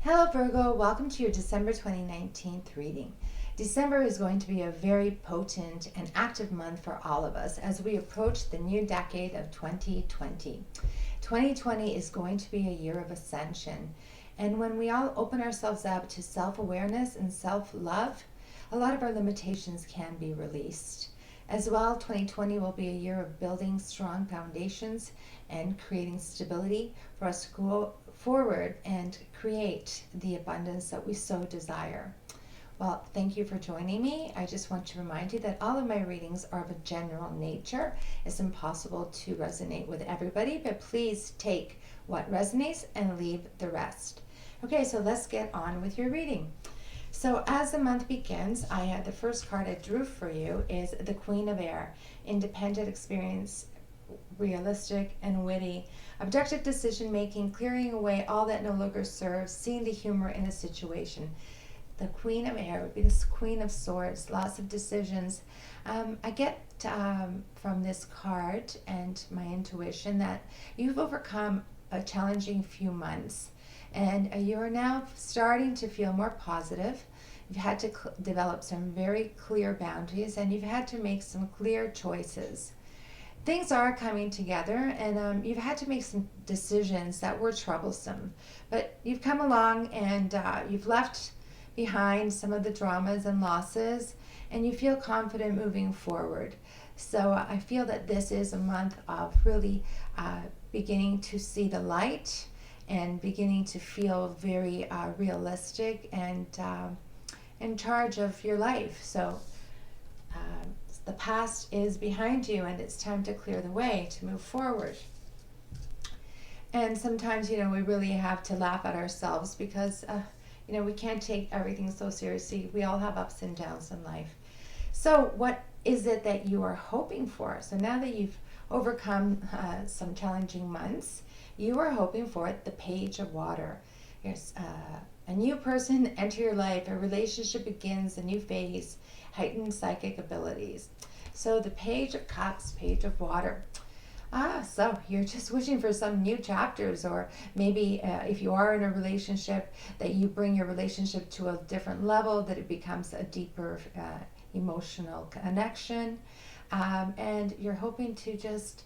Hello Virgo, welcome to your December 2019 reading. December is going to be a very potent and active month for all of us as we approach the new decade of 2020. 2020 is going to be a year of ascension, and when we all open ourselves up to self-awareness and self-love, a lot of our limitations can be released. As well, 2020 will be a year of building strong foundations and creating stability for us to go forward and create the abundance that we so desire. Well, thank you for joining me. I just want to remind you that all of my readings are of a general nature. It's impossible to resonate with everybody, but please take what resonates and leave the rest. Okay, so let's get on with your reading. So as the month begins, the first card I drew for you is the Queen of Air, independent experience, realistic and witty, objective decision making, clearing away all that no longer serves, seeing the humor in a situation. The Queen of Air would be the Queen of Swords, lots of decisions. I get from this card and my intuition that you've overcome a challenging few months, and you are now starting to feel more positive. You've had to develop some very clear boundaries, and you've had to make some clear choices. Things are coming together, and you've had to make some decisions that were troublesome, but you've come along and you've left behind some of the dramas and losses, and you feel confident moving forward. So I feel that this is a month of really beginning to see the light and beginning to feel very realistic and in charge of your life. So the past is behind you, and it's time to clear the way to move forward. And sometimes, we really have to laugh at ourselves because, we can't take everything so seriously. We all have ups and downs in life. So what is it that you are hoping for? So now that you've overcome some challenging months, you are hoping for the Page of Water. Here's a new person enter your life, a relationship begins, a new phase, heightened psychic abilities. So the Page of Cups, Page of Water. So you're just wishing for some new chapters, or maybe if you are in a relationship, that you bring your relationship to a different level, that it becomes a deeper emotional connection, and you're hoping to just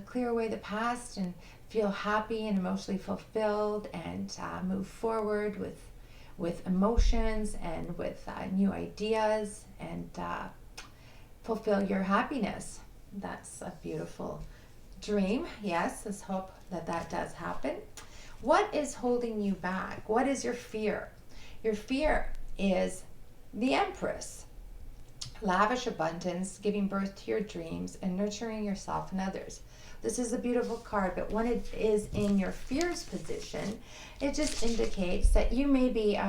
clear away the past and feel happy and emotionally fulfilled, and move forward with emotions and with new ideas, and fulfill your happiness. That's a beautiful dream. Yes, let's hope that does happen. What is holding you back? What is your fear? Your fear is the Empress. Lavish abundance, giving birth to your dreams, and nurturing yourself and others. This is a beautiful card, but when it is in your fears position, it just indicates that you may be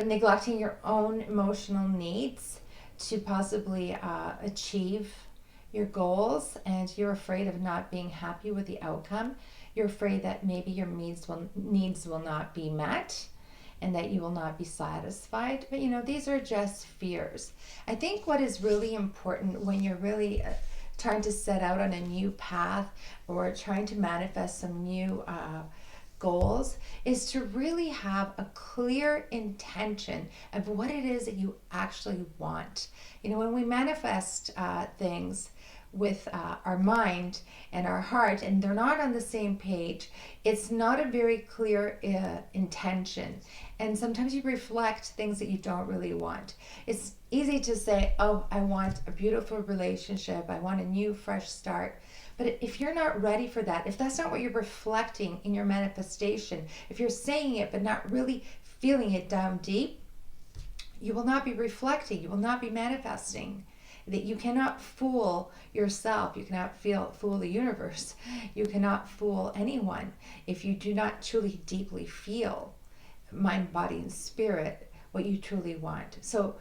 neglecting your own emotional needs to possibly achieve your goals, and you're afraid of not being happy with the outcome. You're afraid that maybe your needs will not be met, and that you will not be satisfied. But these are just fears. I think what is really important when you're really trying to set out on a new path, or trying to manifest some new goals, is to really have a clear intention of what it is that you actually want. When we manifest things with our mind and our heart, and they're not on the same page, it's not a very clear intention, and sometimes you reflect things that you don't really want. It's easy to say, oh, I want a beautiful relationship, I want a new fresh start. But if you're not ready for that, if that's not what you're reflecting in your manifestation, if you're saying it but not really feeling it down deep, you will not be reflecting, you will not be manifesting. That you cannot fool yourself, you cannot fool the universe, you cannot fool anyone if you do not truly deeply feel, mind, body, and spirit, what you truly want. So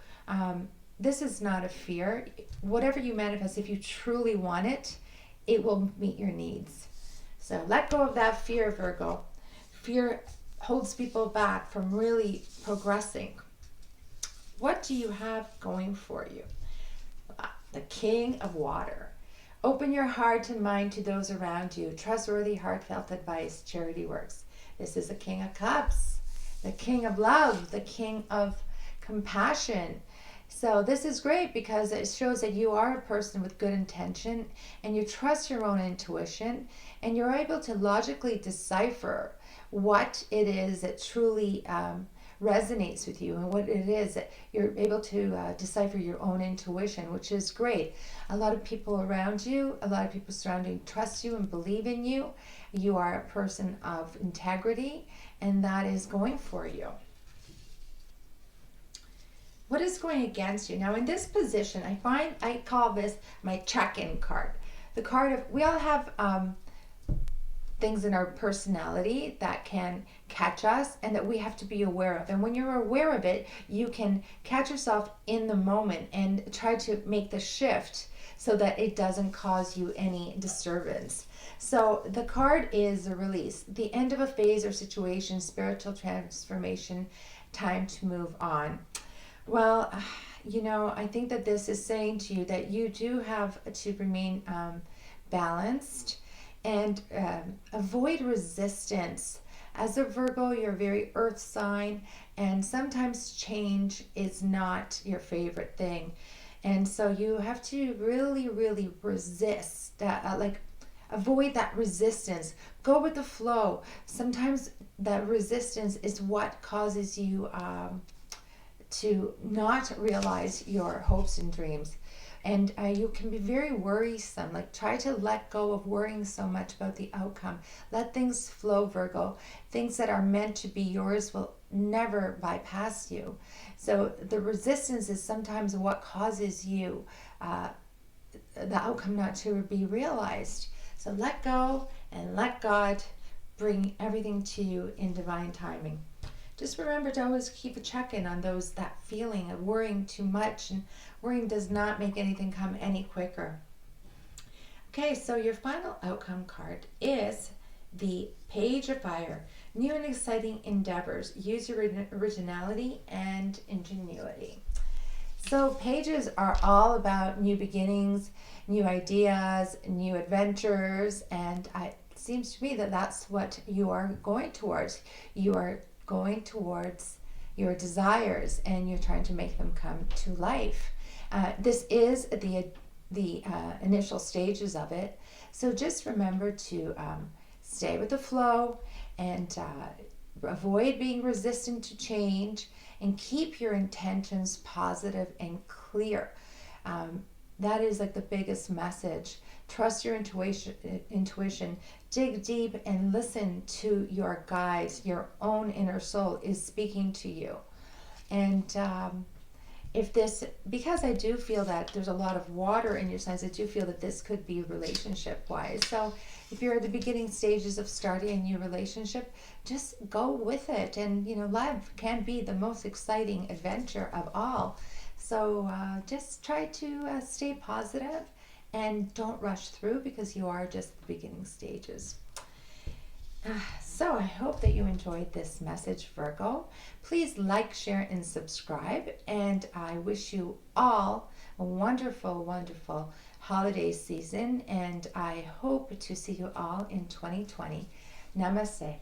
this is not a fear. Whatever you manifest, if you truly want it, it will meet your needs. So let go of that fear, Virgo. Fear holds people back from really progressing. What do you have going for you? The King of Water. Open your heart and mind to those around you. Trustworthy, heartfelt advice, charity works. This is the King of Cups, the King of Love, the King of Compassion. So this is great because it shows that you are a person with good intention and you trust your own intuition and you're able to logically decipher what it is that truly resonates with you and what it is that you're able to decipher your own intuition, which is great. A lot of people around you, a lot of people surrounding you trust you and believe in you. You are a person of integrity and that is going for you. What is going against you? Now in this position, I call this my check-in card. The card of, we all have things in our personality that can catch us and that we have to be aware of. And when you're aware of it, you can catch yourself in the moment and try to make the shift so that it doesn't cause you any disturbance. So the card is a release, the end of a phase or situation, spiritual transformation, time to move on. Well, I think that this is saying to you that you do have to remain balanced and avoid resistance. As a Virgo, you're a very earth sign, and sometimes change is not your favorite thing. And so you have to really, really resist, avoid that resistance. Go with the flow. Sometimes that resistance is what causes you to not realize your hopes and dreams. And you can be very worrisome. Like, try to let go of worrying so much about the outcome. Let things flow, Virgo. Things that are meant to be yours will never bypass you. So the resistance is sometimes what causes you the outcome not to be realized. So let go and let God bring everything to you in divine timing. Just remember to always keep a check-in on that feeling of worrying too much, and worrying does not make anything come any quicker. Okay, so your final outcome card is the Page of Fire. New and exciting endeavors. Use your originality and ingenuity. So pages are all about new beginnings, new ideas, new adventures, and it seems to me that that's what you are going towards. You are going towards your desires and you're trying to make them come to life. This is the initial stages of it. So just remember to stay with the flow and avoid being resistant to change and keep your intentions positive and clear. That is like the biggest message. Trust your intuition. Dig deep and listen to your guides. Your own inner soul is speaking to you. And because I do feel that there's a lot of water in your signs, I do feel that this could be relationship-wise. So if you're at the beginning stages of starting a new relationship, just go with it. And, love can be the most exciting adventure of all. So just try to stay positive and don't rush through because you are just the beginning stages. So I hope that you enjoyed this message, Virgo. Please like, share, and subscribe. And I wish you all a wonderful, wonderful holiday season. And I hope to see you all in 2020. Namaste.